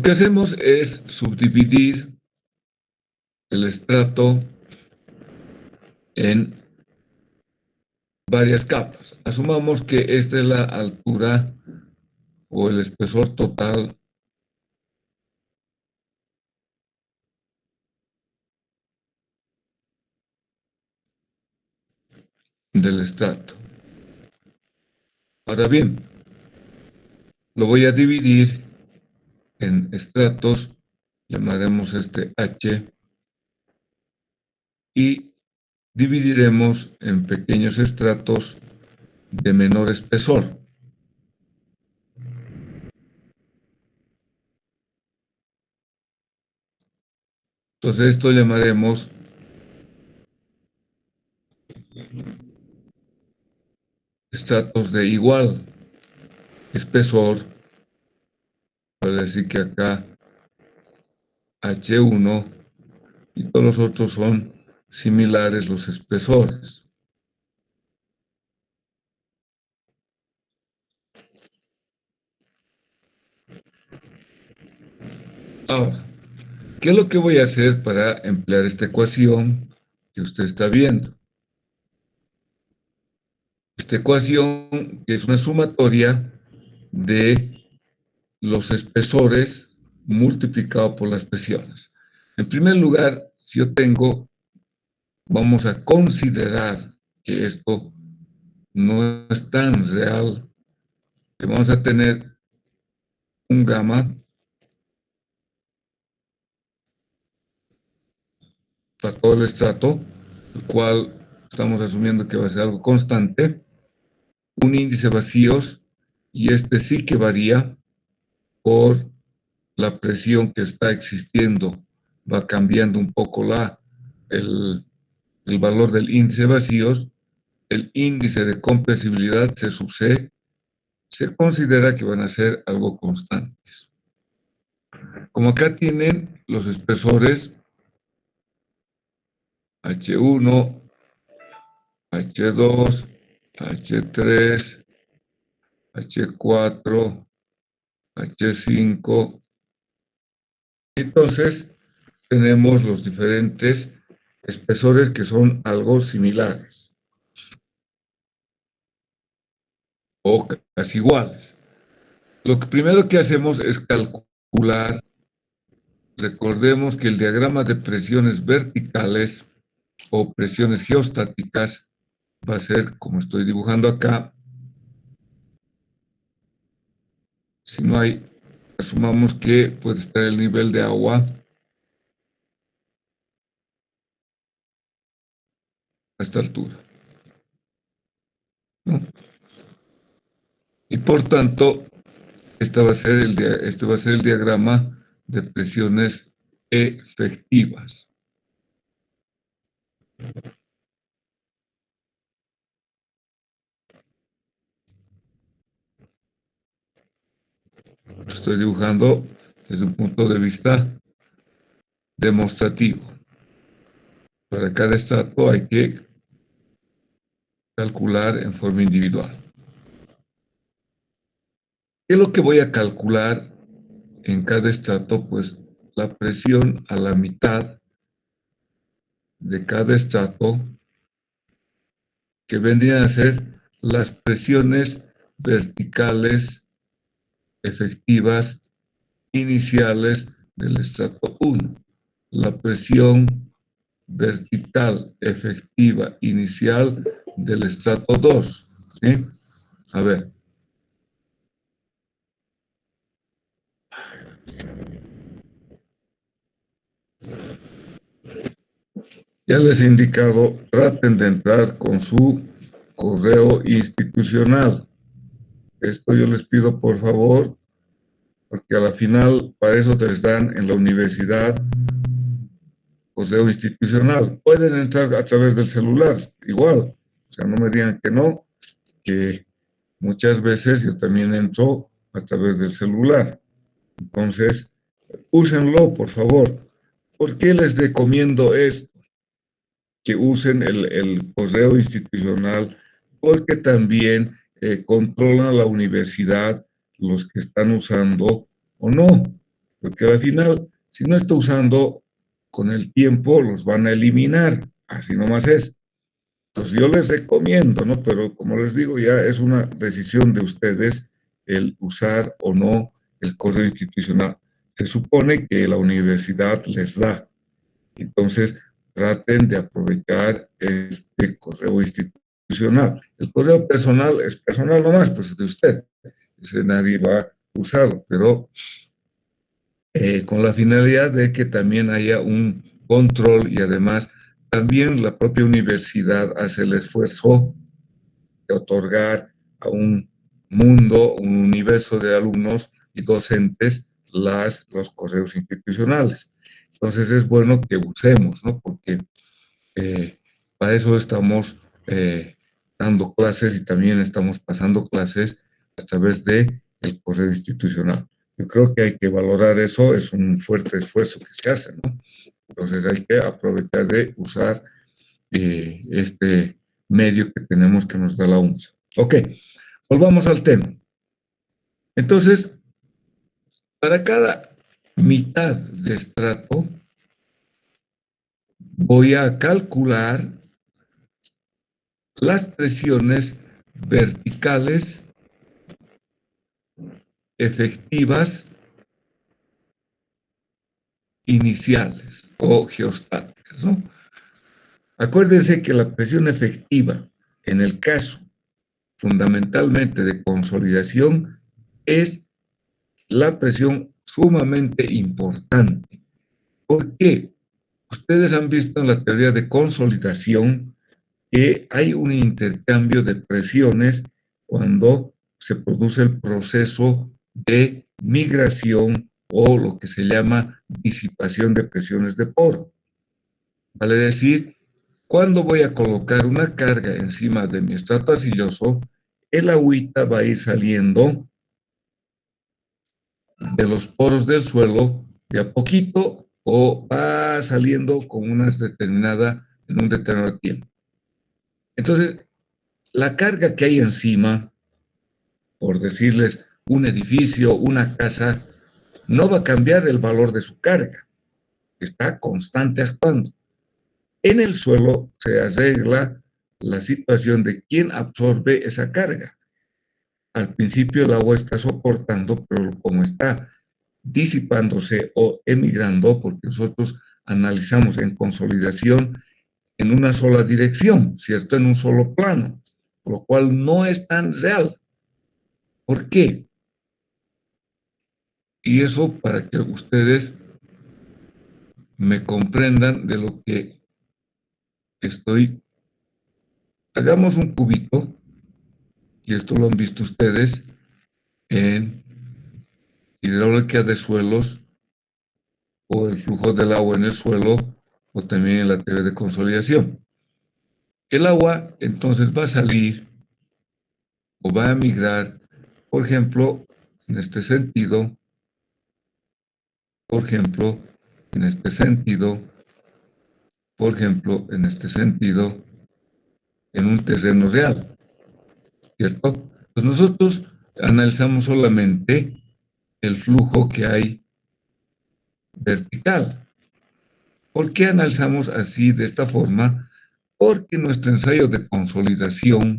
Lo que hacemos es subdividir el estrato en varias capas. Asumamos que esta es la altura o el espesor total del estrato. Ahora bien, lo voy a dividir en estratos, llamaremos este H, y dividiremos en pequeños estratos de menor espesor. Entonces esto llamaremos estratos de igual espesor, para decir que acá H1 y todos los otros son similares los espesores. Ahora, ¿qué es lo que voy a hacer para emplear esta ecuación que usted está viendo? Esta ecuación es una sumatoria de los espesores multiplicado por las presiones. En primer lugar, si yo tengo, vamos a considerar que esto no es tan real, que vamos a tener un gamma para todo el estrato, el cual estamos asumiendo que va a ser algo constante, un índice vacíos, y este sí que varía por la presión que está existiendo, va cambiando un poco el valor del índice vacíos, el índice de compresibilidad C sub C, se considera que van a ser algo constantes. Como acá tienen los espesores H1, H2, H3, H4, H5. Entonces, tenemos los diferentes espesores que son algo similares o casi iguales. Lo que primero que hacemos es calcular. Recordemos que el diagrama de presiones verticales o presiones geostáticas va a ser, como estoy dibujando acá, si no hay, asumamos que puede estar el nivel de agua a esta altura, ¿no? Y por tanto, este va a ser el diagrama de presiones efectivas. Lo estoy dibujando desde un punto de vista demostrativo. Para cada estrato hay que calcular en forma individual. ¿Qué es lo que voy a calcular en cada estrato? Pues la presión a la mitad de cada estrato, que vendrían a ser las presiones verticales efectivas iniciales del estrato 1. La presión vertical efectiva inicial del estrato 2. ¿Sí? A ver. Ya les he indicado, traten de entrar con su correo institucional. Esto yo les pido por favor, porque a la final para eso te les dan en la universidad correo institucional. Pueden entrar a través del celular, igual. O sea, no me digan que no, que muchas veces yo también entro a través del celular. Entonces, úsenlo, por favor. ¿Por qué les recomiendo esto? Que usen el correo institucional, porque también controlan la universidad los que están usando o no. porque al final, si no está usando, con el tiempo los van a eliminar, así nomás es. Entonces yo les recomiendo, ¿no? Pero como les digo, ya es una decisión de ustedes el usar o no el correo institucional. Se supone que la universidad les da, entonces traten de aprovechar este correo institucional. El correo personal es personal nomás, pues es de usted. Ese nadie va a usarlo, pero con la finalidad de que también haya un control y además también la propia universidad hace el esfuerzo de otorgar a un mundo, un universo de alumnos y docentes los correos institucionales. Entonces es bueno que usemos, ¿no? Porque para eso estamos dando clases y también estamos pasando clases a través de el correo institucional. Yo creo que hay que valorar eso, es un fuerte esfuerzo que se hace, ¿no? Entonces hay que aprovechar de usar este medio que tenemos que nos da la UNSA. Ok, volvamos al tema. Entonces, para cada mitad de estrato, voy a calcular las presiones verticales efectivas iniciales o geostáticas, ¿no? Acuérdense que la presión efectiva, en el caso fundamentalmente de consolidación, es la presión sumamente importante. ¿Por qué? Ustedes han visto en la teoría de consolidación que hay un intercambio de presiones cuando se produce el proceso de migración o lo que se llama disipación de presiones de poro. Vale decir, cuando voy a colocar una carga encima de mi estrato arcilloso, el agüita va a ir saliendo de los poros del suelo de a poquito o va saliendo con una determinada, en un determinado tiempo. Entonces, la carga que hay encima, por decirles un edificio, una casa, no va a cambiar el valor de su carga, está constante actuando. En el suelo se arregla la situación de quién absorbe esa carga. Al principio el agua está soportando, pero como está disipándose o emigrando, porque nosotros analizamos en consolidación en una sola dirección, ¿cierto? En un solo plano, por lo cual no es tan real. ¿Por qué? Y eso para que ustedes me comprendan de lo que estoy. Hagamos un cubito, y esto lo han visto ustedes en hidráulica de suelos o el flujo del agua en el suelo o también en la teoría de consolidación. El agua entonces va a salir o va a migrar, por ejemplo, en este sentido, por ejemplo, en este sentido, por ejemplo, en este sentido, en un terreno real, ¿cierto? Pues nosotros analizamos solamente el flujo que hay vertical. ¿Por qué analizamos así, de esta forma? Porque nuestro ensayo de consolidación,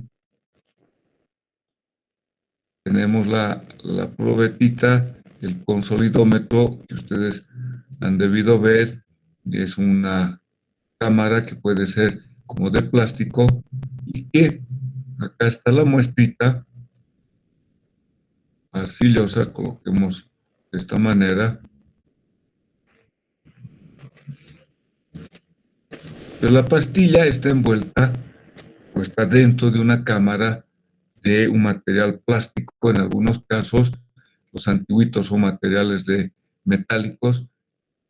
tenemos la probetita, el consolidómetro, que ustedes han debido ver, es una cámara que puede ser como de plástico y que acá está la muestrita arcillosa, coloquemos de esta manera. Pero la pastilla está envuelta o está dentro de una cámara de un material plástico, en algunos casos los antiguitos son materiales de metálicos,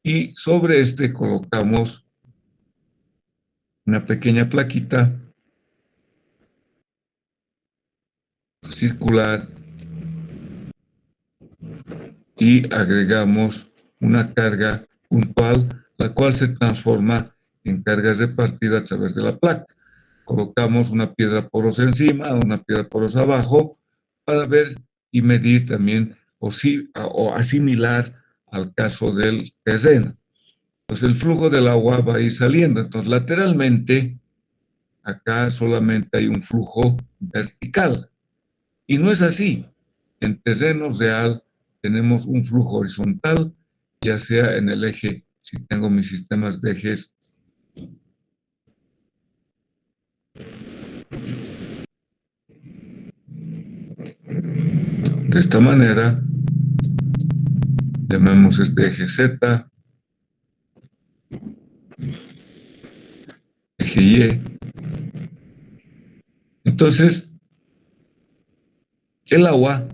y sobre este colocamos una pequeña plaquita circular y agregamos una carga puntual, la cual se transforma en cargas de partida a través de la placa. Colocamos una piedra porosa encima, una piedra porosa abajo, para ver y medir también o asimilar al caso del terreno. Entonces el flujo del agua va a ir saliendo. Entonces lateralmente, acá solamente hay un flujo vertical. Y no es así. En terreno real tenemos un flujo horizontal, ya sea en el eje, si tengo mis sistemas de ejes de esta manera, llamemos este eje Z, eje Y. Entonces, el agua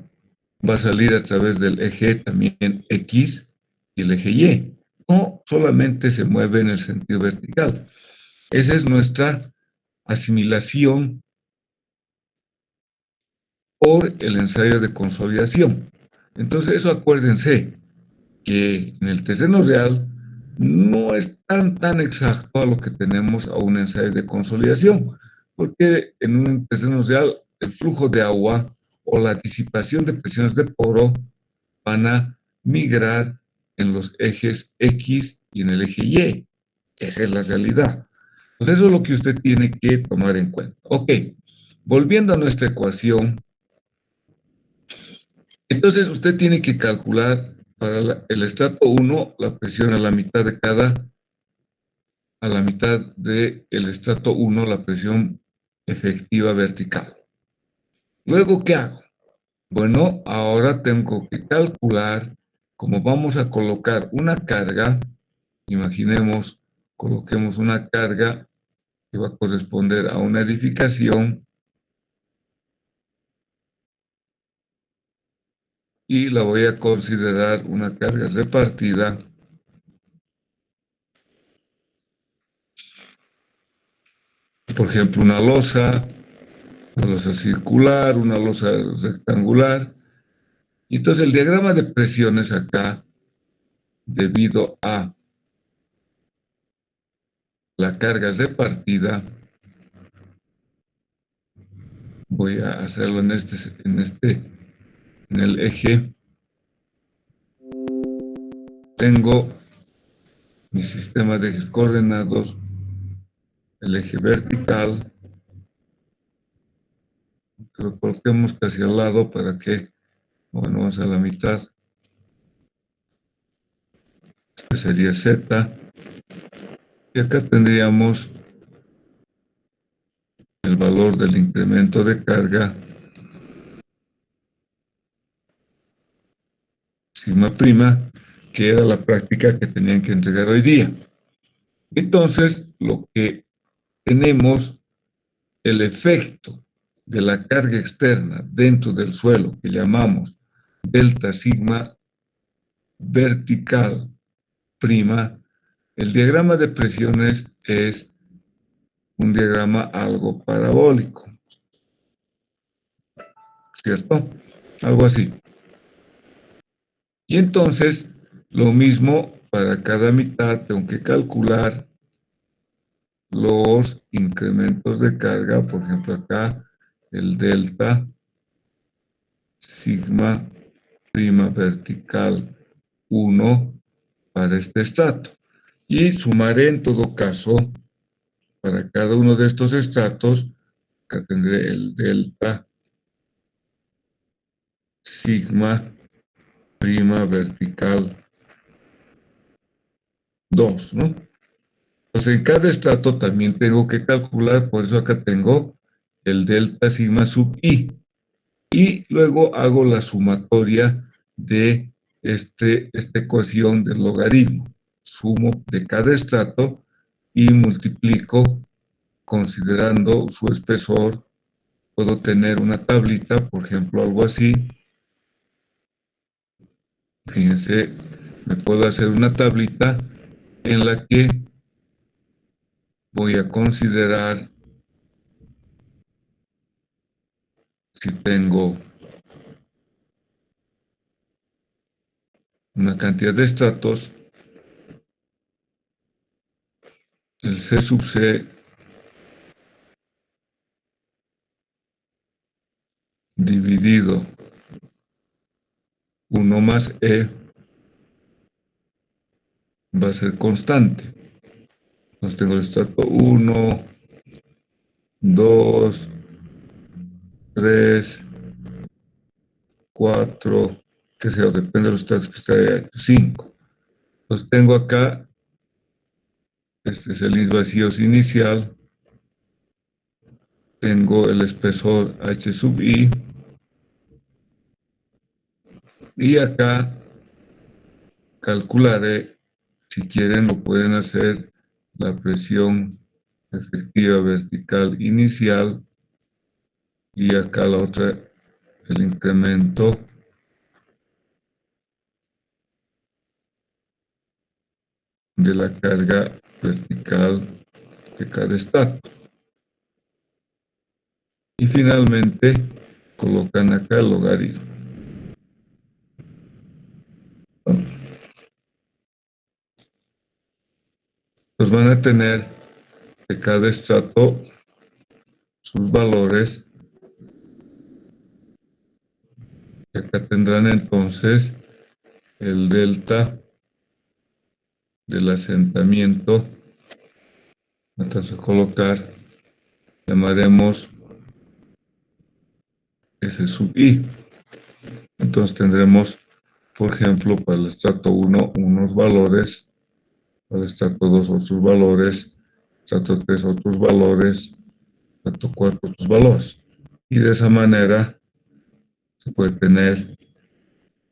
va a salir a través del eje también X y el eje Y. No solamente se mueve en el sentido vertical. Esa es nuestra asimilación por el ensayo de consolidación. Entonces, eso acuérdense que en el terreno real no es tan exacto a lo que tenemos a un ensayo de consolidación, porque en un terreno real el flujo de agua o la disipación de presiones de poro van a migrar en los ejes X y en el eje Y. Esa es la realidad. Pues eso es lo que usted tiene que tomar en cuenta. Ok, volviendo a nuestra ecuación, entonces usted tiene que calcular para el estrato 1 la presión a la mitad del estrato 1 la presión efectiva vertical. Luego, ¿qué hago? Bueno, ahora tengo que calcular cómo vamos a colocar una carga. Imaginemos, coloquemos una carga que va a corresponder a una edificación y la voy a considerar una carga repartida, por ejemplo, una losa circular, una losa rectangular. Y entonces el diagrama de presiones acá, debido a la carga repartida, voy a hacerlo en el eje. Tengo mi sistema de ejes coordenados, el eje vertical, que lo coloquemos casi al lado para que, bueno, vamos a la mitad. Este sería Z. Y acá tendríamos el valor del incremento de carga, sigma prima, que era la práctica que tenían que entregar hoy día. Entonces, lo que tenemos, el efecto de la carga externa dentro del suelo, que llamamos delta sigma vertical prima, el diagrama de presiones es un diagrama algo parabólico, ¿cierto? Algo así. Y entonces, lo mismo para cada mitad, tengo que calcular los incrementos de carga, por ejemplo acá, el delta sigma prima vertical 1 para este estrato. Y sumaré en todo caso, para cada uno de estos estratos, acá tendré el delta sigma prima vertical 2, ¿no? Entonces, en cada estrato también tengo que calcular, por eso acá tengo el delta sigma sub i. Y luego hago la sumatoria de esta ecuación del logaritmo. Sumo de cada estrato y multiplico considerando su espesor. Puedo tener una tablita, por ejemplo, algo así. Fíjense, me puedo hacer una tablita en la que voy a considerar si tengo una cantidad de estratos, el C sub C dividido 1 más E va a ser constante. Entonces tengo el estrato 1, 2, 3, 4, qué sé yo, depende de los estratos que esté 5. Entonces tengo acá, este es el is vacíos inicial, tengo el espesor h sub i, y acá calcularé, si quieren lo pueden hacer, la presión efectiva vertical inicial, y acá la otra, el incremento de la carga vertical de cada estrato. Y finalmente colocan acá el logaritmo. Pues van a tener de cada estrato sus valores. Y acá tendrán entonces el delta del asentamiento. Entonces colocar, llamaremos S sub i. Entonces tendremos, por ejemplo, para el estrato 1 unos valores, para el estrato 2 otros valores, estrato 3 otros valores, estrato 4 otros valores. Y de esa manera se puede tener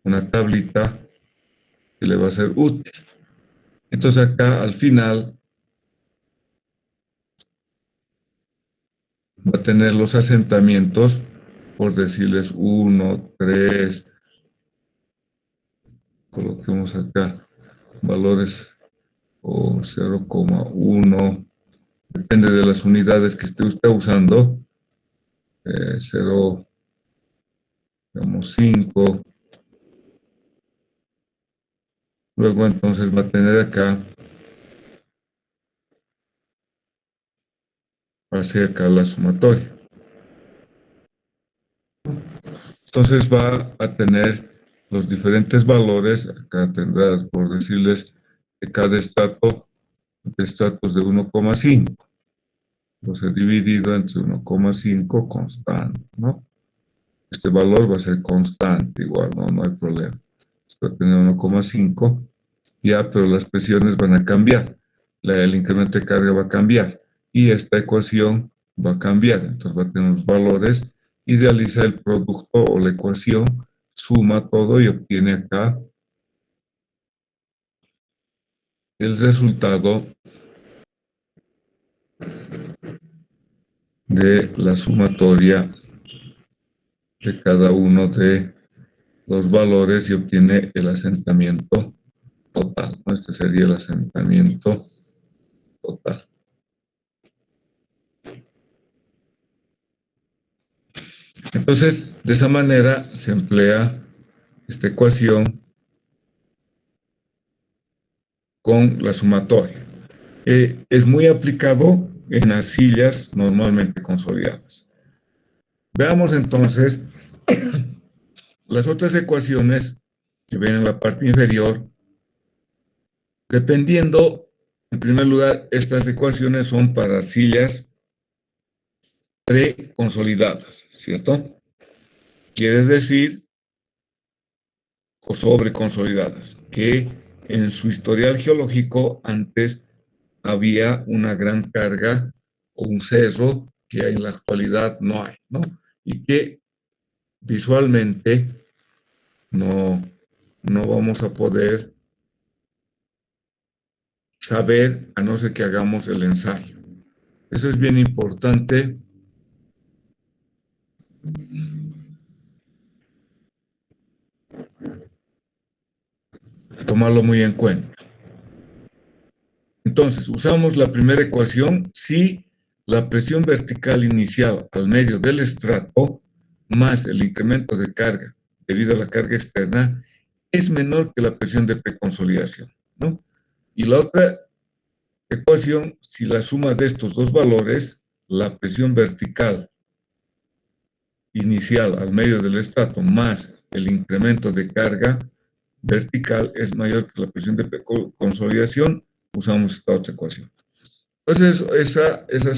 una tablita que le va a ser útil. Entonces acá al final va a tener los asentamientos, por decirles 1, 3, coloquemos acá valores o 0,1, depende de las unidades que esté usted usando, 0,5. Luego entonces va a tener acá, hacia acá la sumatoria. Entonces va a tener los diferentes valores, acá tendrá, por decirles, que cada estrato, de estratos de 1,5. Entonces dividido entre 1,5 constante, ¿no? Este valor va a ser constante, igual, no hay problema. Va a tener 1,5, ya, pero las presiones van a cambiar. El incremento de carga va a cambiar. Y esta ecuación va a cambiar. Entonces va a tener los valores y realiza el producto o la ecuación, suma todo y obtiene acá el resultado de la sumatoria de cada uno de los valores y obtiene el asentamiento total. Este sería el asentamiento total. Entonces, de esa manera se emplea esta ecuación con la sumatoria. Es muy aplicado en arcillas normalmente consolidadas. Veamos entonces las otras ecuaciones que ven en la parte inferior. Dependiendo, en primer lugar, estas ecuaciones son para arcillas preconsolidadas, ¿cierto? Quiere decir, o sobreconsolidadas, que en su historial geológico antes había una gran carga o un cerro que en la actualidad no hay, ¿no? Y que visualmente no vamos a poder saber a no ser que hagamos el ensayo. Eso es bien importante. Tomarlo muy en cuenta. Entonces, usamos la primera ecuación si la presión vertical inicial al medio del estrato más el incremento de carga debido a la carga externa es menor que la presión de preconsolidación, ¿no? Y la otra ecuación, si la suma de estos dos valores, la presión vertical inicial al medio del estrato más el incremento de carga vertical es mayor que la presión de consolidación, usamos esta otra ecuación. Entonces, esas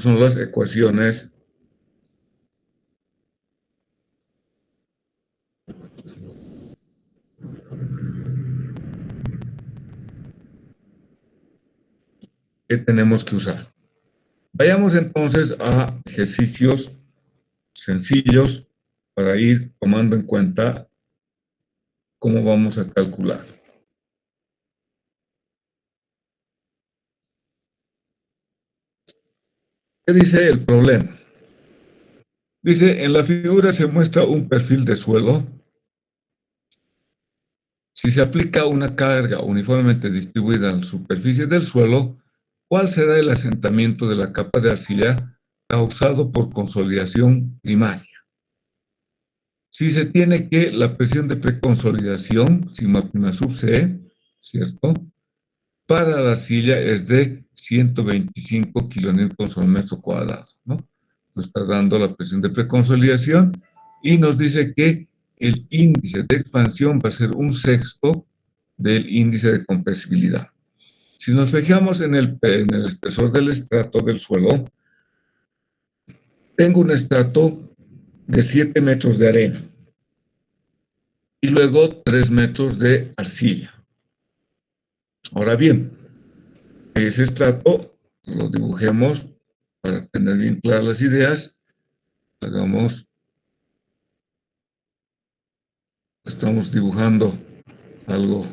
son las ecuaciones que tenemos que usar. Vayamos entonces a ejercicios sencillos para ir tomando en cuenta cómo vamos a calcular. ¿Qué dice el problema? Dice, en la figura se muestra un perfil de suelo. Si se aplica una carga uniformemente distribuida a la superficie del suelo, ¿cuál será el asentamiento de la capa de arcilla causado por consolidación primaria? Si se tiene que la presión de preconsolidación, sigma prima sub C, ¿cierto? Para la arcilla es de 125 kilonewtons por metro cuadrado, ¿no? Nos está dando la presión de preconsolidación y nos dice que el índice de expansión va a ser un sexto del índice de compresibilidad. Si nos fijamos en el espesor del estrato del suelo, tengo un estrato de 7 metros de arena y luego 3 metros de arcilla. Ahora bien, ese estrato lo dibujemos para tener bien claras las ideas. Estamos dibujando algo,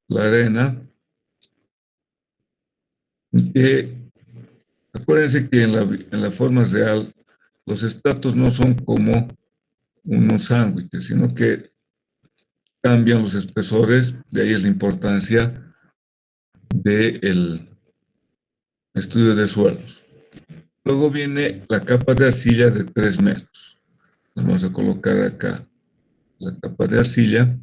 la arena, que acuérdense que en la forma real los estratos no son como unos sándwiches, sino que cambian los espesores, de ahí es la importancia del estudio de suelos. Luego viene la capa de arcilla de 3 metros. Vamos a colocar acá la capa de arcilla.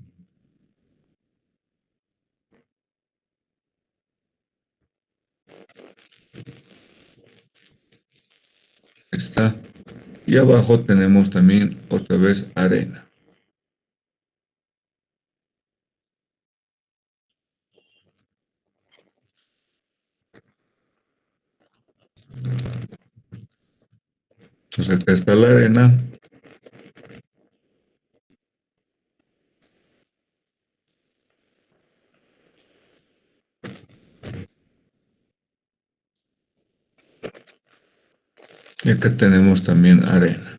Está. Y abajo tenemos también otra vez arena. Entonces acá está la arena. Y acá tenemos también arena.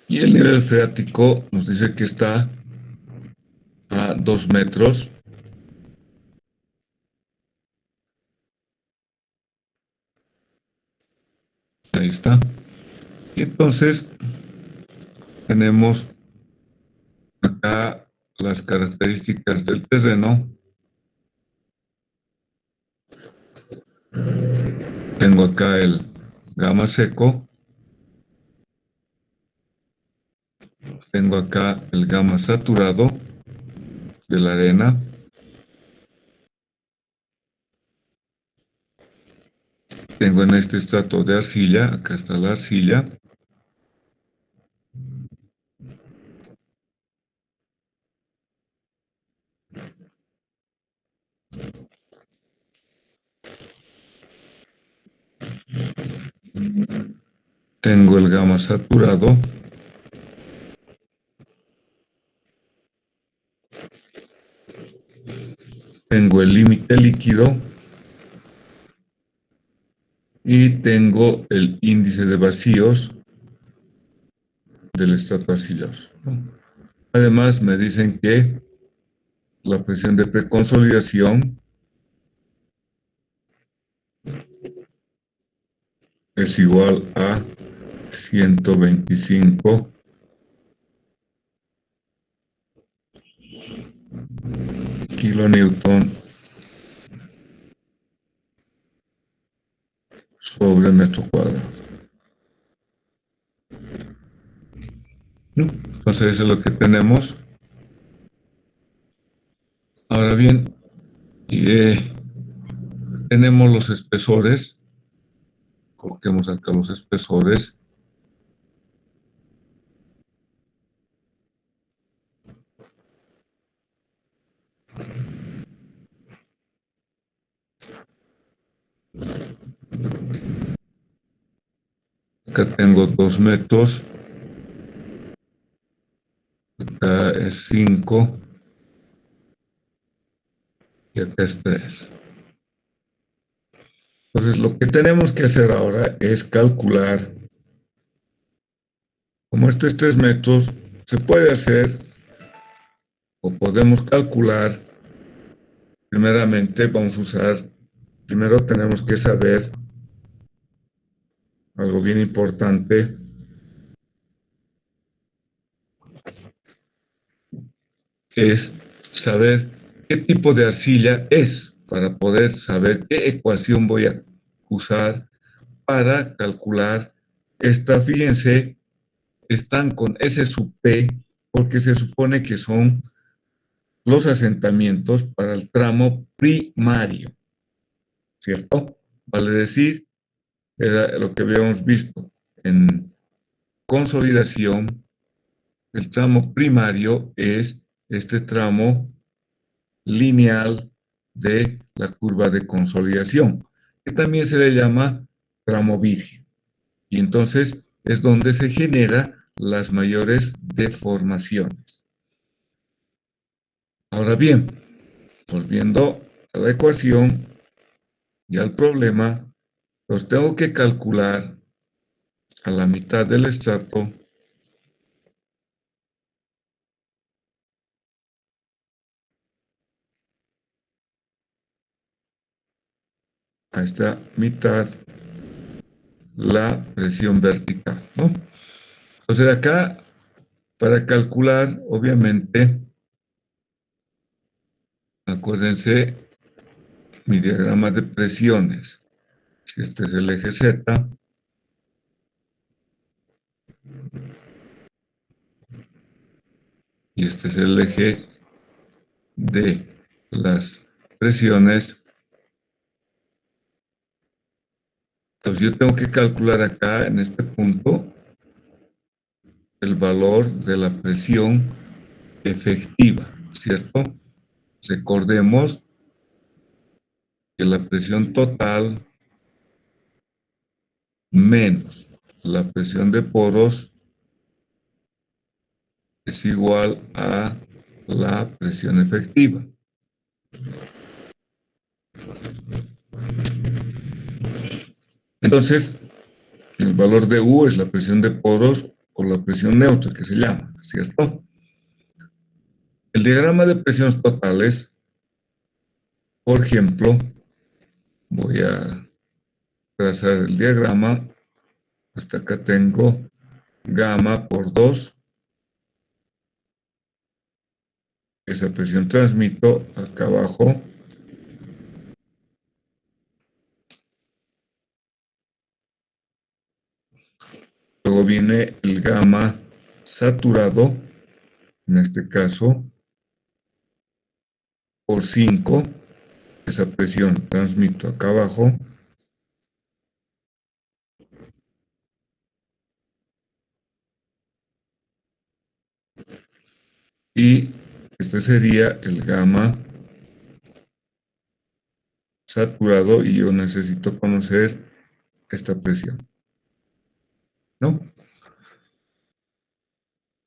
Y el nivel freático nos dice que está a 2 metros. Ahí está. Y entonces tenemos acá las características del terreno. Tengo acá el gamma seco. Tengo acá el gamma saturado de la arena. Tengo en este estrato de arcilla, acá está la arcilla. Tengo el gamma saturado. Tengo el límite líquido. Y tengo el índice de vacíos del estrato arcilloso. Además, me dicen que la presión de preconsolidación es igual a 125 kilonewton sobre metro cuadrado. Entonces eso es lo que tenemos. Ahora bien, Y tenemos los espesores. Coloquemos acá los espesores. Acá tengo 2 metros. Acá es 5. Y acá es 3. Entonces, lo que tenemos que hacer ahora es calcular. Como esto es 3 metros, se puede hacer o podemos calcular. Primeramente, vamos a usar. Primero tenemos que saber algo bien importante. Es saber qué tipo de arcilla es para poder saber qué ecuación voy a usar para calcular esta. Fíjense, están con S sub P porque se supone que son los asentamientos para el tramo primario, ¿cierto? Vale decir, era lo que habíamos visto en consolidación. El tramo primario es este tramo lineal de la curva de consolidación, que también se le llama tramo virgen. Y entonces es donde se generan las mayores deformaciones. Ahora bien, volviendo a la ecuación y al problema, pues tengo que calcular a la mitad del estrato a esta mitad la presión vertical, ¿no? Entonces acá, para calcular, obviamente, acuérdense mi diagrama de presiones. Si este es el eje Z, y este es el eje de las presiones, entonces yo tengo que calcular acá, en este punto, el valor de la presión efectiva, ¿cierto? Recordemos que la presión total menos la presión de poros es igual a la presión efectiva. Entonces, el valor de U es la presión de poros o la presión neutra, que se llama, ¿cierto? El diagrama de presiones totales, por ejemplo, voy a trazar el diagrama. Hasta acá tengo gamma por 2. Esa presión transmito acá abajo. Luego viene el gamma saturado, en este caso, por 5. Esa presión transmito acá abajo. Y este sería el gamma saturado y yo necesito conocer esta presión, ¿no?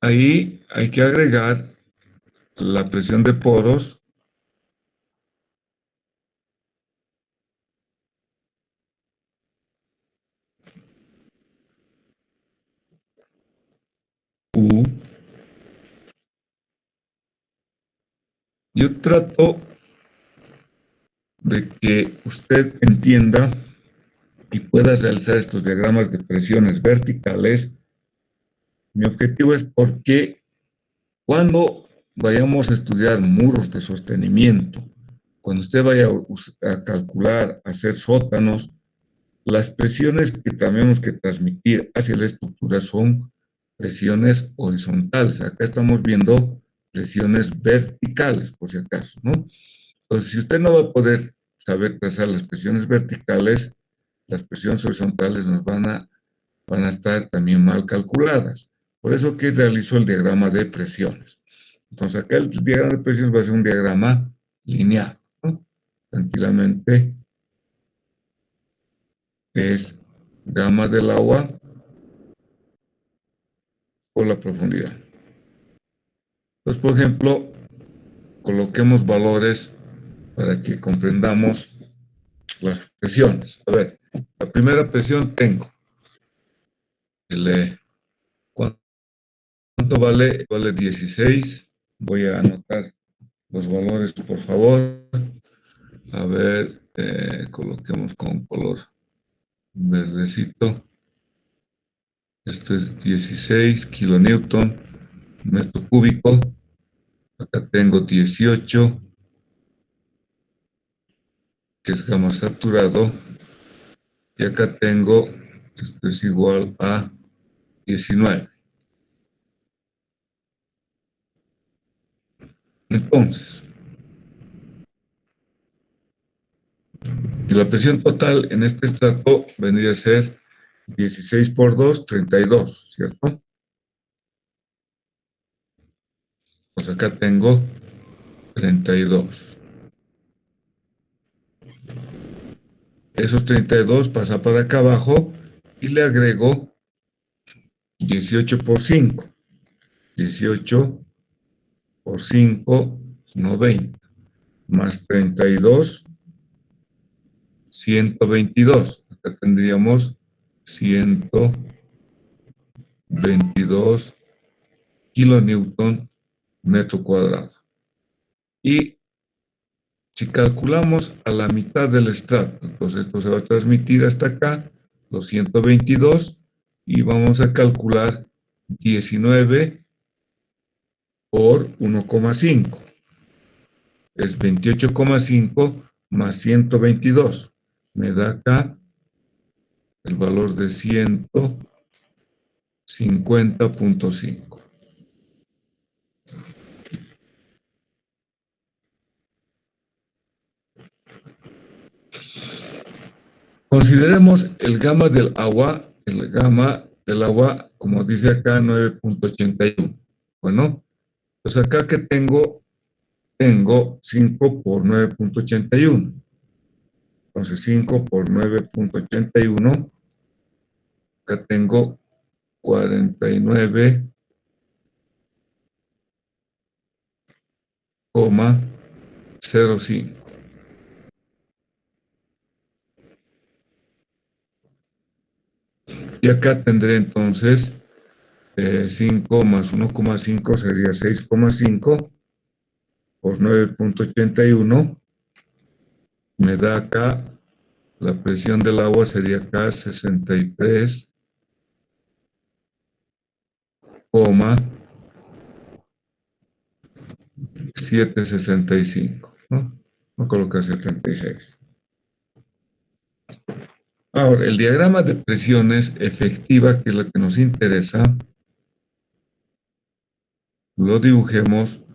Ahí hay que agregar la presión de poros U. Yo trato de que usted entienda y pueda realizar estos diagramas de presiones verticales. Mi objetivo es porque cuando vayamos a estudiar muros de sostenimiento, cuando usted vaya a calcular, a hacer sótanos, las presiones que tenemos que transmitir hacia la estructura son presiones horizontales. Acá estamos viendo presiones verticales, por si acaso, ¿no? Entonces, si usted no va a poder saber trazar las presiones verticales, las presiones horizontales van a estar también mal calculadas. Por eso que realizó el diagrama de presiones. Entonces, acá el diagrama de presiones va a ser un diagrama lineal, ¿no? Tranquilamente es gamma del agua por la profundidad. Entonces, por ejemplo, coloquemos valores para que comprendamos las presiones. A ver, la primera presión tengo. ¿Cuánto vale? Vale 16. Voy a anotar los valores, por favor. A ver, coloquemos con color verdecito. Esto es 16 kilonewton metro cúbico. Acá tengo 18, que es gamma saturado. Y acá tengo, esto es igual a 19. Entonces, la presión total en este estrato vendría a ser 16 por 2, 32, ¿cierto? Pues acá tengo 32. Esos 32 pasan para acá abajo y le agrego 18 por 5. 18 por 5, 90. Más 32, 122. Acá tendríamos 122 kilonewton metro cuadrado. Y si calculamos a la mitad del estrato, entonces esto se va a transmitir hasta acá, los 122, y vamos a calcular 19 por 1,5. Es 28,5 más 122. Me da acá el valor de 150,5. Consideremos el gamma del agua, como dice acá, 9,81. Bueno, pues acá que tengo 5 por 9,81. Entonces 5 por 9,81, acá tengo 49,05. Y acá tendré entonces 5 más 1,5 sería 6,5 por 9,81. Me da acá, la presión del agua sería acá 63,765, ¿no? Voy a colocar 76. Ahora, el diagrama de presiones efectiva, que es la que nos interesa, lo dibujemos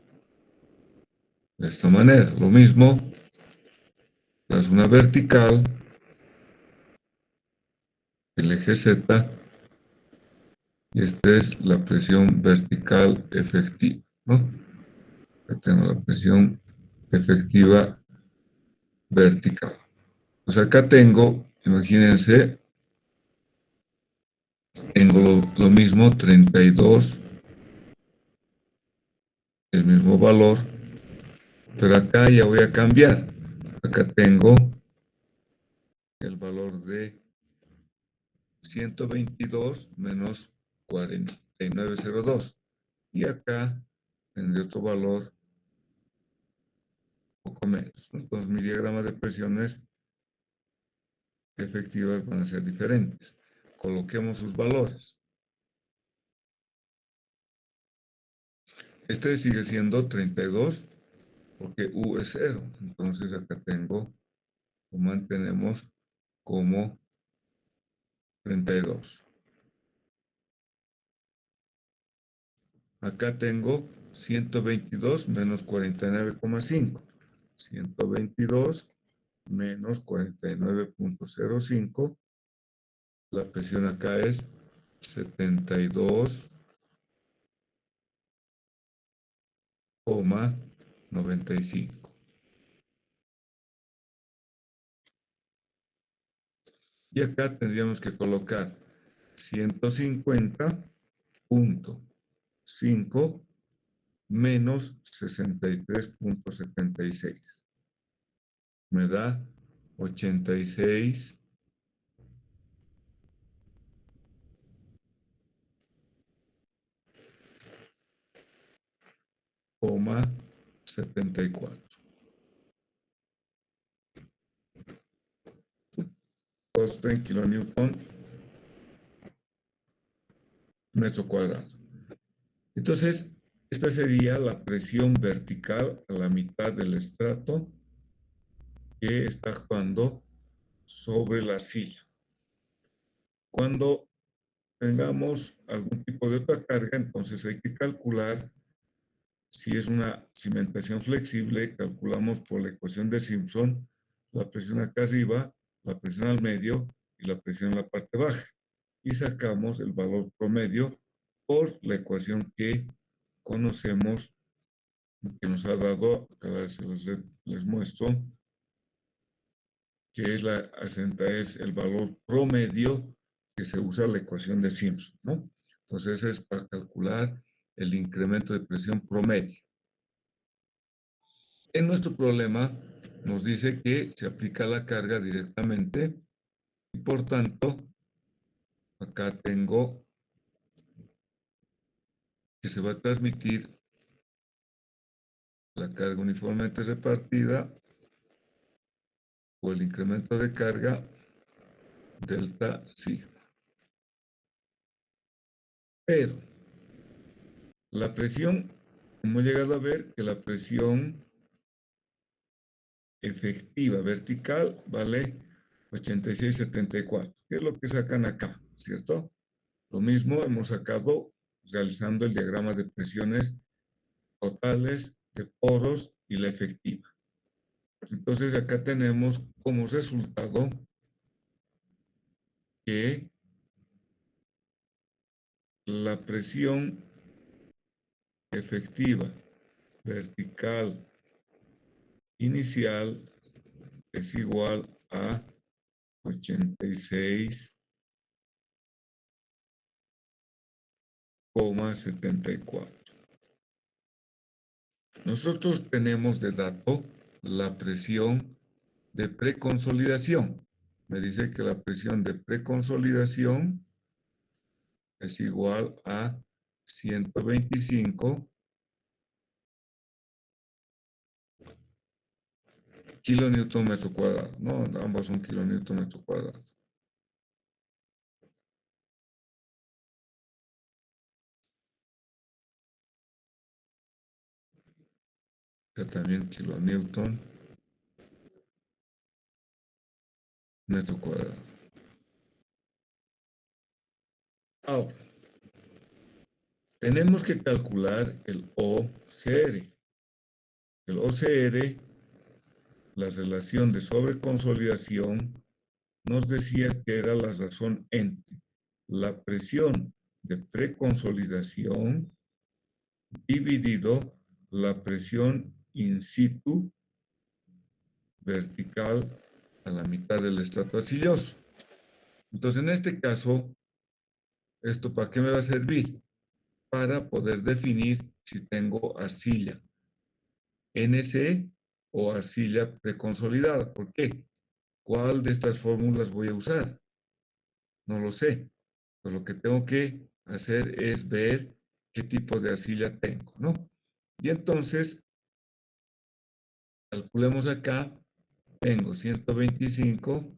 de esta manera. Lo mismo, tras una vertical, el eje Z, y esta es la presión vertical efectiva, ¿no? Acá tengo la presión efectiva vertical. Pues acá tengo, imagínense, tengo lo mismo, 32, el mismo valor, pero acá ya voy a cambiar. Acá tengo el valor de 122 menos 49,02. Y acá tendré otro valor poco menos, ¿no? Entonces mi diagrama de presiones efectivas van a ser diferentes. Coloquemos sus valores. Este sigue siendo 32 porque U es 0. Entonces acá lo mantenemos como 32. Acá tengo 122 menos 49,5. 122 menos 49.05. La presión acá es 72,95. Y acá tendríamos que colocar 150.5 menos 63.76. Me da 86,74. Costo en kilonewton metro cuadrado. Entonces, esta sería la presión vertical a la mitad del estrato que está actuando sobre la arcilla. Cuando tengamos algún tipo de otra carga, entonces hay que calcular. Si es una cimentación flexible, calculamos por la ecuación de Simpson la presión acá arriba, la presión al medio y la presión en la parte baja. Y sacamos el valor promedio por la ecuación que conocemos, que nos ha dado, acá les muestro, que es el valor promedio que se usa la ecuación de Simpson, ¿no? Entonces es para calcular el incremento de presión promedio. En nuestro problema nos dice que se aplica la carga directamente y por tanto acá tengo que se va a transmitir la carga uniformemente repartida o el incremento de carga delta sigma. Pero la presión, hemos llegado a ver que la presión efectiva vertical vale 86,74, que es lo que sacan acá, ¿cierto? Lo mismo hemos sacado realizando el diagrama de presiones totales de poros y la efectiva. Entonces acá tenemos como resultado que la presión efectiva vertical inicial es igual a 86,74. Nosotros tenemos de dato la presión de preconsolidación. Me dice que la presión de preconsolidación es igual a 125 kilonewton metro cuadrado. No, ambos son kilonewton metro cuadrado. Acá también kilonewton metro cuadrado. Ahora, tenemos que calcular el OCR. El OCR, la relación de sobreconsolidación, nos decía que era la razón entre la presión de preconsolidación dividido la presión in situ vertical a la mitad del estrato arcilloso. Entonces, en este caso, ¿esto para qué me va a servir? Para poder definir si tengo arcilla NC o arcilla preconsolidada. ¿Por qué? ¿Cuál de estas fórmulas voy a usar? No lo sé. Pues lo que tengo que hacer es ver qué tipo de arcilla tengo, ¿no? Y entonces, calculemos acá, tengo 125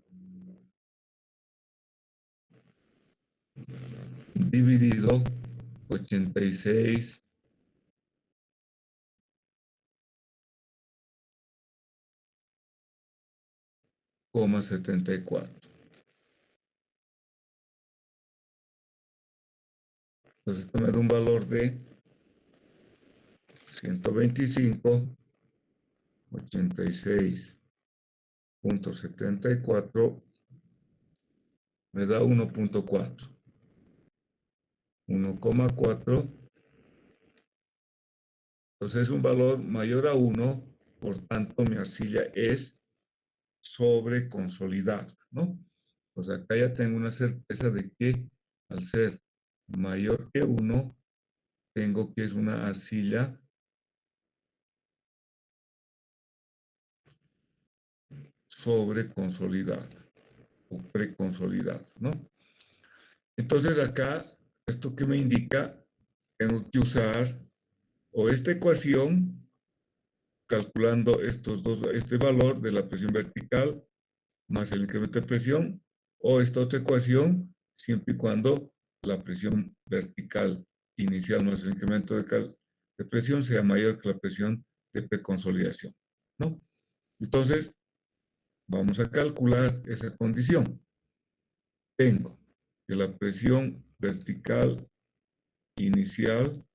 dividido 86,74. Entonces esto me da un valor de 125 86.74 me da 1.4. 1,4. Entonces es un valor mayor a 1, por tanto mi arcilla es sobreconsolidada, ¿no? Pues acá ya tengo una certeza de que al ser mayor que 1, tengo que es una arcilla sobreconsolidada o preconsolidada, ¿no? Entonces acá, esto que me indica, tengo que usar o esta ecuación calculando este valor de la presión vertical más el incremento de presión, o esta otra ecuación, siempre y cuando la presión vertical inicial más el incremento de presión sea mayor que la presión de preconsolidación, ¿no? Entonces, vamos a calcular esa condición. Tengo que la presión vertical inicial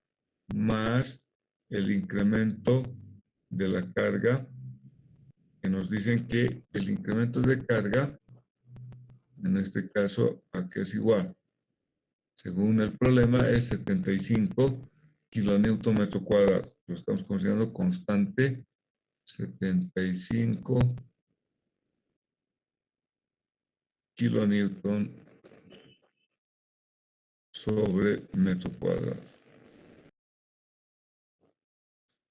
más el incremento de la carga, que nos dicen que el incremento de carga, en este caso, aquí es igual. Según el problema, es 75 kilonewton metro cuadrado. Lo estamos considerando constante, 75 kilonewton sobre metro cuadrado.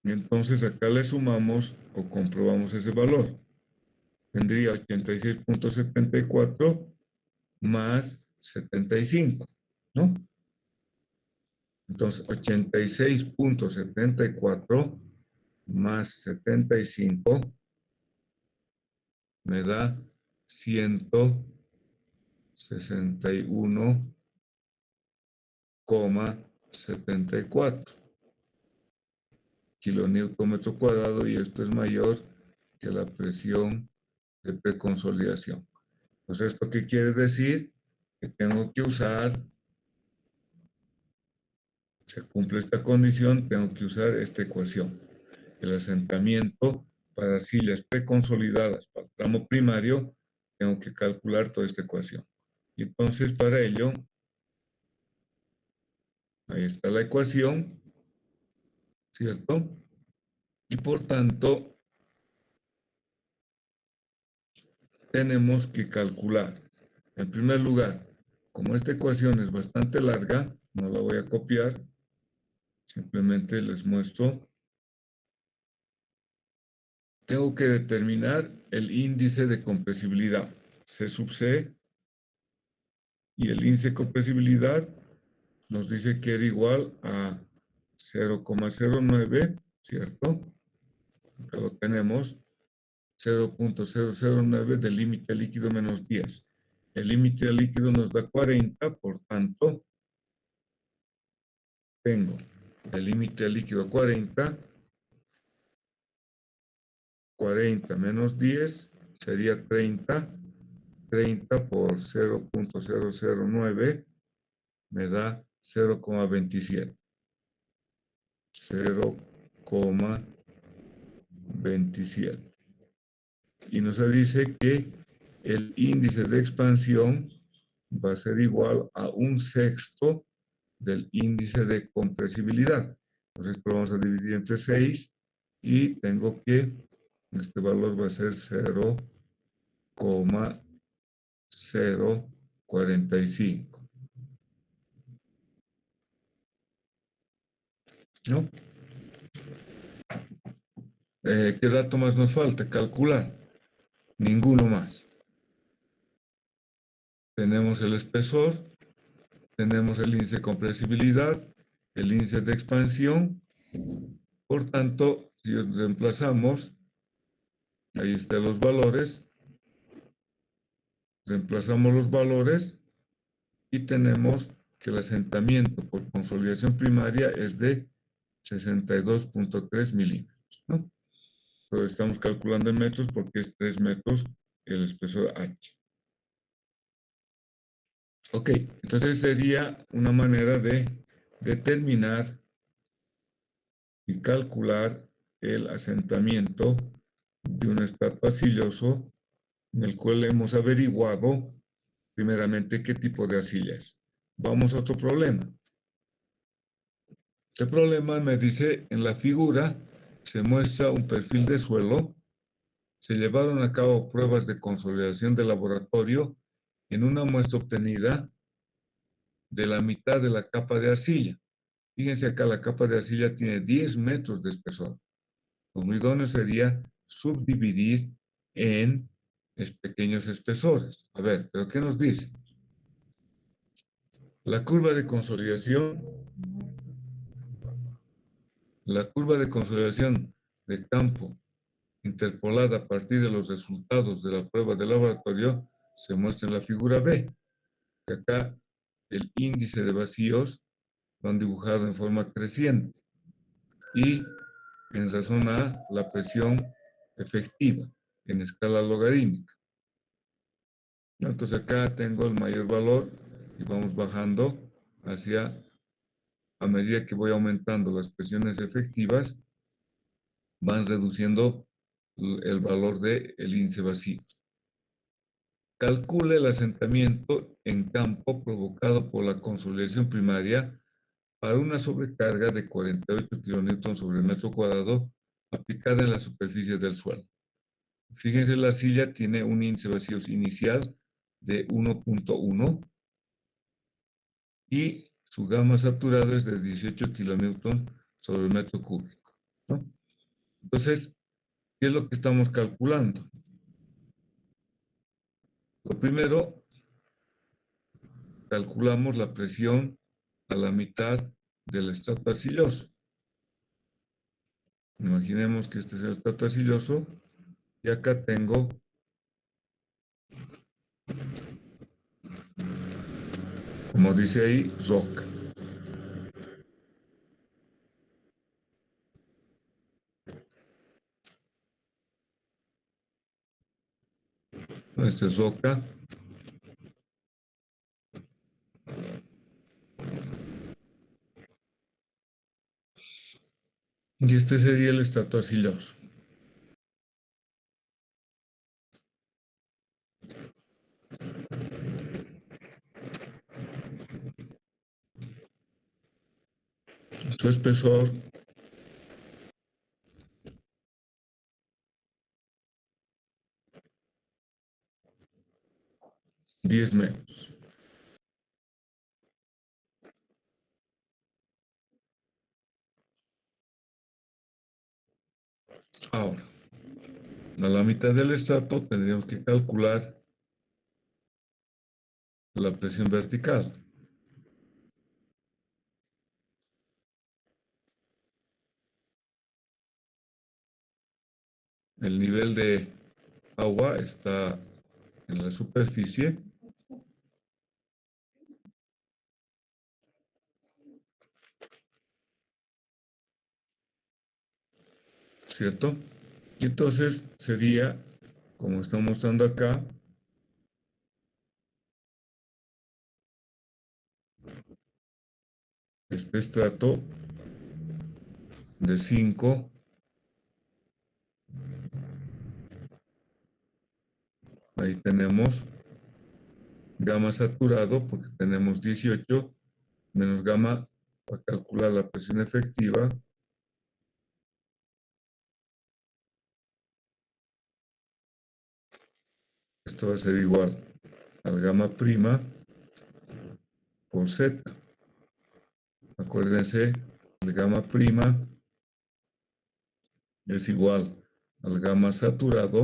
Y entonces acá le sumamos o comprobamos ese valor. Tendría 86.74 más 75, ¿no? Entonces, 86.74 más 75 me da 161,74 kilonewton metro cuadrado, y esto es mayor que la presión de preconsolidación. Entonces, ¿esto qué quiere decir? Que tengo que usar, se cumple esta condición, tengo que usar esta ecuación. El asentamiento para arcillas preconsolidadas para el tramo primario, tengo que calcular toda esta ecuación. Y entonces, para ello, ahí está la ecuación, ¿cierto? Y por tanto, tenemos que calcular. En primer lugar, como esta ecuación es bastante larga, no la voy a copiar, simplemente les muestro. Tengo que determinar el índice de compresibilidad, C sub C, y el índice de compresibilidad nos dice que era igual a 0,09, ¿cierto? Acá lo tenemos, 0.009 del límite líquido menos 10. El límite líquido nos da 40, por tanto, tengo el límite líquido 40, 40 menos 10 sería 30, 30 por 0.009 me da 0,27. 0,27. Y nos dice que el índice de expansión va a ser igual a 1/6 del índice de compresibilidad. Entonces, lo vamos a dividir entre 6 y tengo que, este valor va a ser 0,045. ¿No? ¿Qué dato más nos falta? Calcular. Ninguno más. Tenemos el espesor, tenemos el índice de compresibilidad, el índice de expansión. Por tanto, si reemplazamos, ahí están los valores, reemplazamos los valores y tenemos que el asentamiento por consolidación primaria es de 62.3 milímetros, ¿no? Entonces estamos calculando en metros porque es 3 metros el espesor H. Ok, entonces sería una manera de determinar y calcular el asentamiento de un estrato arcilloso en el cual hemos averiguado primeramente qué tipo de arcilla es. Vamos a otro problema. El problema me dice, en la figura se muestra un perfil de suelo, se llevaron a cabo pruebas de consolidación de laboratorio en una muestra obtenida de la mitad de la capa de arcilla. Fíjense acá, la capa de arcilla tiene 10 metros de espesor. Lo idóneo sería subdividir en pequeños espesores. A ver, ¿pero qué nos dice? La curva de consolidación, la curva de consolidación de campo interpolada a partir de los resultados de la prueba de laboratorio se muestra en la figura B, que acá el índice de vacíos lo han dibujado en forma creciente y en razón a la presión efectiva en escala logarítmica. Entonces acá tengo el mayor valor y vamos bajando hacia, a medida que voy aumentando las presiones efectivas, van reduciendo el valor del índice vacío. Calcule el asentamiento en campo provocado por la consolidación primaria para una sobrecarga de 48 kN sobre el metro cuadrado aplicada en la superficie del suelo. Fíjense, la arcilla tiene un índice de vacíos inicial de 1.1 y su gama saturada es de 18 kN sobre el metro cúbico, ¿no? Entonces, ¿qué es lo que estamos calculando? Lo primero, calculamos la presión a la mitad del estrato arcilloso. Imaginemos que este es el estrato arcilloso y acá tengo, como dice ahí, roca. Esta es roca. Y este sería el estrato arcilloso. Su espesor 10 metros. Ahora, a la mitad del estrato tendríamos que calcular la presión vertical. El nivel de agua está en la superficie, ¿cierto? Y entonces sería, como estamos mostrando acá, este estrato de 5, ahí tenemos gamma saturado, porque tenemos 18 menos gamma para calcular la presión efectiva, esto va a ser igual al gamma prima por Z. Acuérdense, el gamma prima es igual al gamma saturado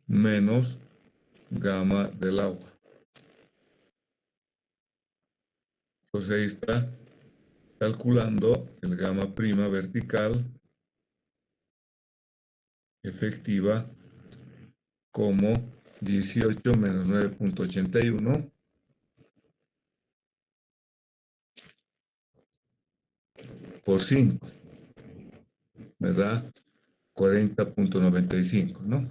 menos gamma del agua. Entonces ahí está calculando el gamma prima vertical efectiva como 18 menos 9.81 por 5, me da 40.95, ¿no?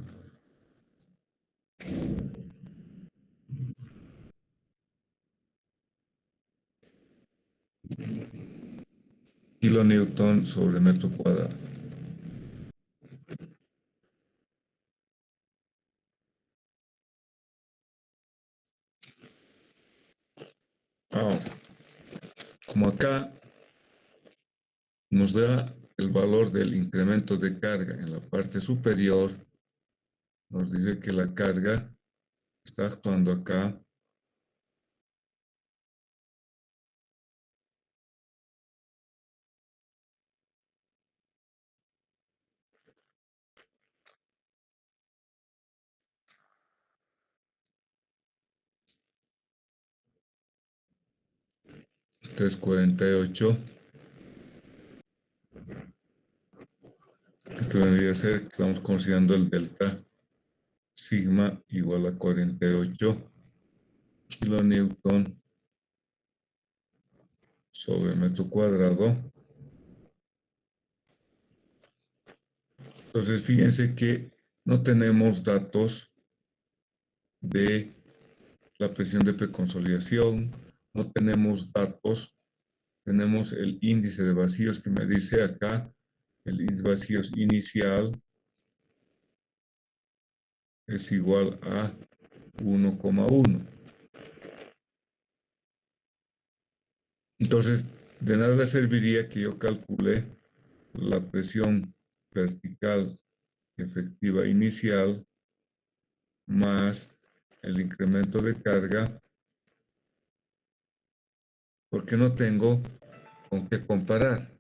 kilonewton sobre metro cuadrado. Ahora, como acá nos da el valor del incremento de carga en la parte superior, nos dice que la carga está actuando acá entonces 48, esto vendría a ser, estamos considerando el delta sigma igual a 48 kilonewton sobre metro cuadrado. Entonces fíjense que no tenemos datos de la presión de preconsolidación, no tenemos datos, tenemos el índice de vacíos que me dice acá, el índice de vacíos inicial es igual a 1,1. Entonces, de nada serviría que yo calcule la presión vertical efectiva inicial más el incremento de carga, porque no tengo con qué comparar,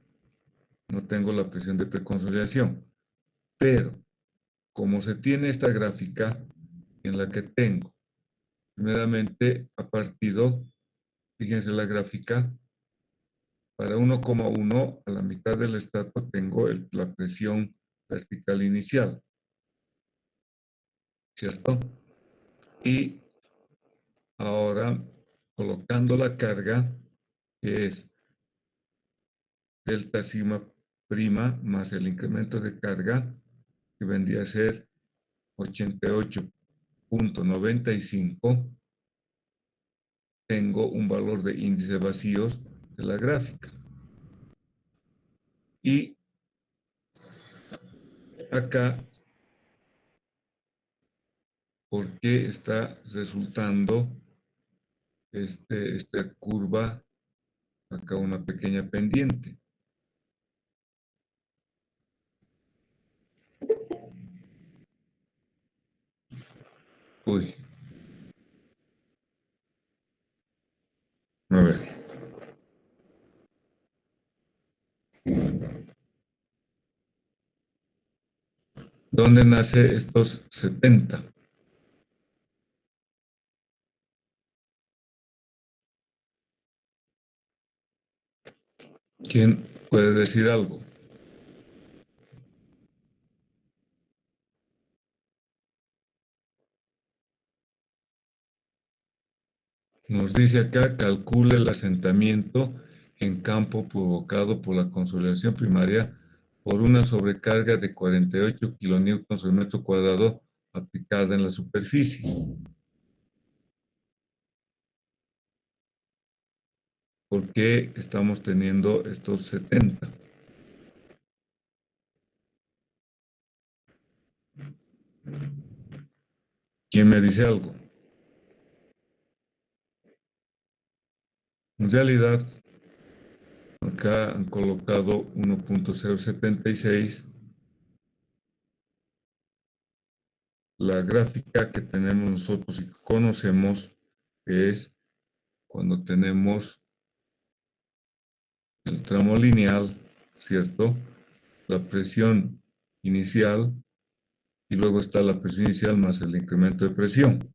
no tengo la presión de preconsolidación. Pero, como se tiene esta gráfica en la que tengo, primeramente a partido, fíjense la gráfica, para 1,1 a la mitad del estrato tengo la presión vertical inicial, ¿cierto? Y ahora colocando la carga, que es delta sigma prima más el incremento de carga, que vendría a ser 88,95, tengo un valor de índice de vacíos de la gráfica. Y acá, ¿por qué está resultando esta curva? Acá una pequeña pendiente. Uy, a ver. ¿Dónde nace estos 70? ¿Quién puede decir algo? Nos dice acá, calcule el asentamiento en campo provocado por la consolidación primaria por una sobrecarga de 48 kilonewtons por metro cuadrado aplicada en la superficie. ¿Por qué estamos teniendo estos 70? ¿Quién me dice algo? En realidad, acá han colocado 1,076. La gráfica que tenemos nosotros y que conocemos es cuando tenemos el tramo lineal, ¿cierto? La presión inicial y luego está la presión inicial más el incremento de presión.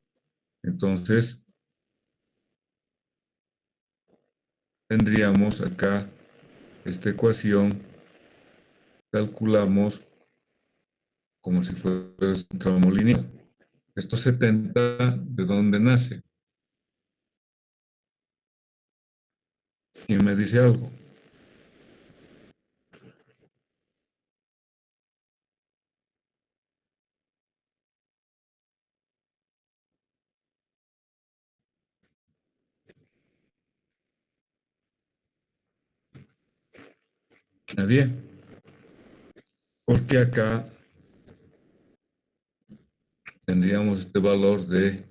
Entonces, tendríamos acá esta ecuación, calculamos como si fuera un tramo lineal. Estos 70, ¿de dónde nace? ¿Quién me dice algo? Nadie. Porque acá tendríamos este valor de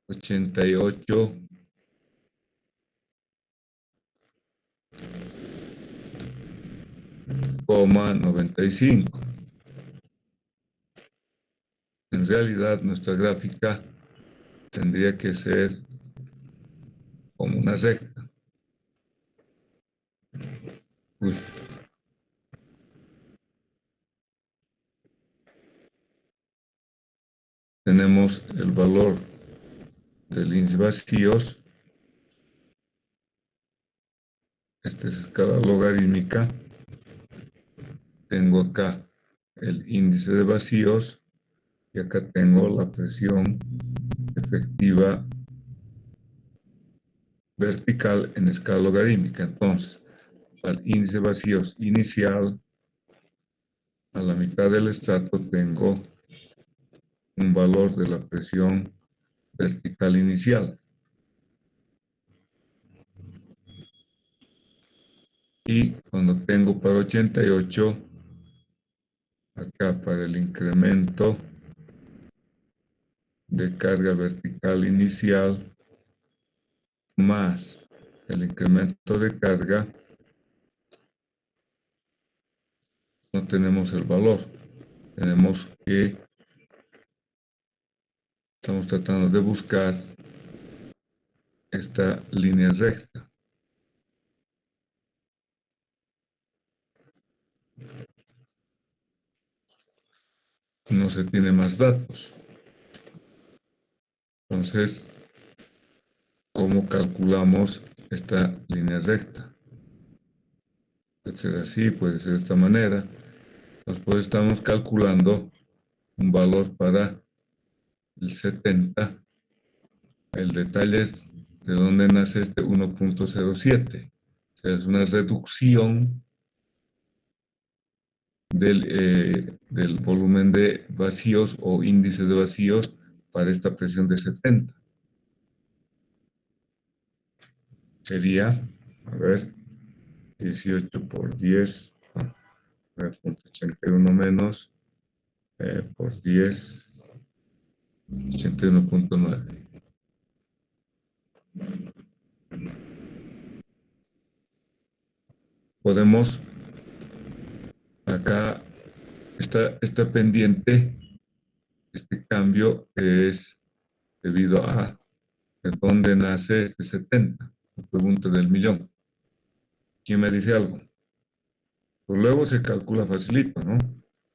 88,95. En realidad nuestra gráfica tendría que ser como una recta. Uy. Tenemos el valor del índice vacíos. Esta es escala logarítmica. Tengo acá el índice de vacíos y acá tengo la presión efectiva vertical en escala logarítmica. Entonces, al índice de vacíos inicial, a la mitad del estrato tengo un valor de la presión vertical inicial. Y cuando tengo para 88, acá para el incremento de carga vertical inicial más el incremento de carga, no tenemos el valor. Tenemos que, estamos tratando de buscar esta línea recta. No se tiene más datos. Entonces, ¿cómo calculamos esta línea recta? Puede ser así, puede ser de esta manera. Después estamos calculando un valor para el 70. El detalle es de dónde nace este 1.07. O sea, es una reducción del volumen de vacíos o índice de vacíos para esta presión de 70. Sería, a ver, 18 por 10, 9.81 menos por 10, 81.9. Podemos, acá está pendiente, este cambio es debido a de dónde nace este 70. La pregunta del millón. ¿Quién me dice algo? Pues luego se calcula facilito, ¿no?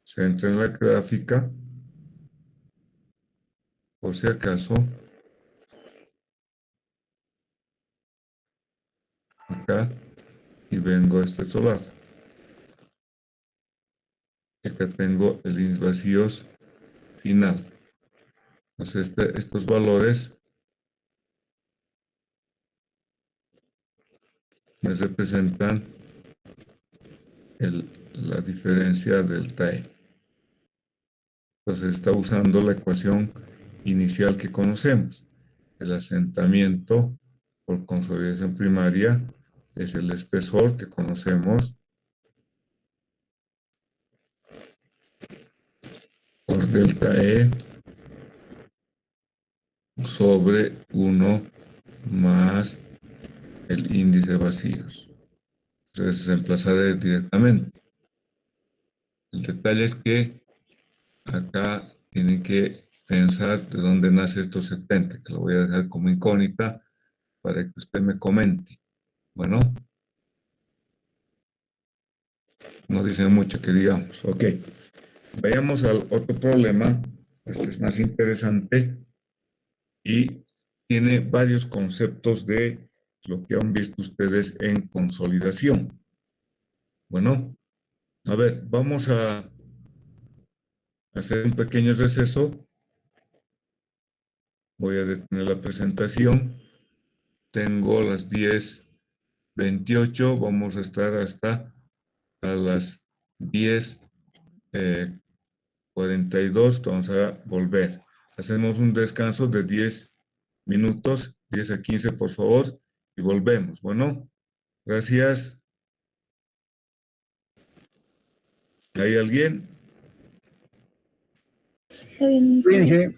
Se entra en la gráfica, por si acaso, acá, y vengo a este solar. Y acá tengo el índice vacíos final. Entonces, estos valores me representan la diferencia delta E. Entonces, está usando la ecuación inicial que conocemos. El asentamiento por consolidación primaria es el espesor que conocemos por delta E sobre 1 más el índice de vacíos. Entonces se emplazará directamente. El detalle es que acá tienen que pensar de dónde nace estos 70, que lo voy a dejar como incógnita para que usted me comente. Bueno, no dice mucho que digamos. Ok, vayamos al otro problema. Este es más interesante y tiene varios conceptos de lo que han visto ustedes en consolidación. Bueno, a ver, vamos a hacer un pequeño receso. Voy a detener la presentación. Tengo las 10:28. Vamos a estar hasta a las 10:42. Vamos a volver. Hacemos un descanso de 10 minutos, 10 a 15, por favor, y volvemos. Bueno, gracias. ¿Hay alguien? Está bien. Fíjense,